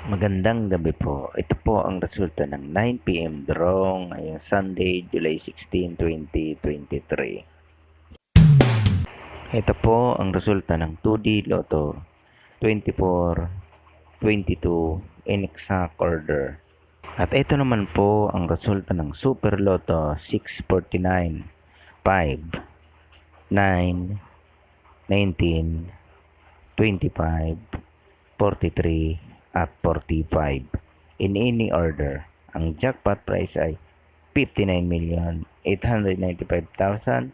Magandang gabi po. Ito po ang resulta ng 9 PM draw ngayong Sunday, July 16, 2023. Ito po ang resulta ng 2D Lotto 24, 22 in exact order. At ito naman po ang resulta ng Super Lotto 649, 5, 9, 19, 25, 43 at 45 in any order. Ang jackpot price ay 59,895,409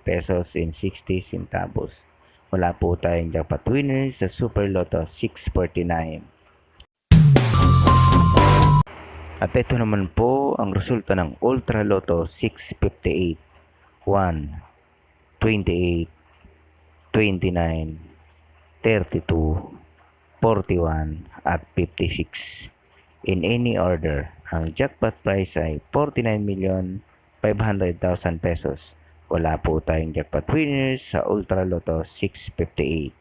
pesos and 60 centavos. Wala po tayong jackpot winner sa Super Lotto 649. At ito naman po ang resulta ng Ultra Lotto 658, 1, 28, 29, 32, 41 at 56 in any order. Ang jackpot price ay 49,500,000 pesos. Wala po tayong jackpot winners sa Ultra Lotto 658.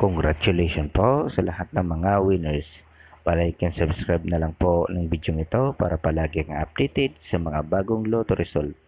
Congratulations po sa lahat ng mga winners. Palike and subscribe na lang po ng video ito para palagi kang updated sa mga bagong lotto result.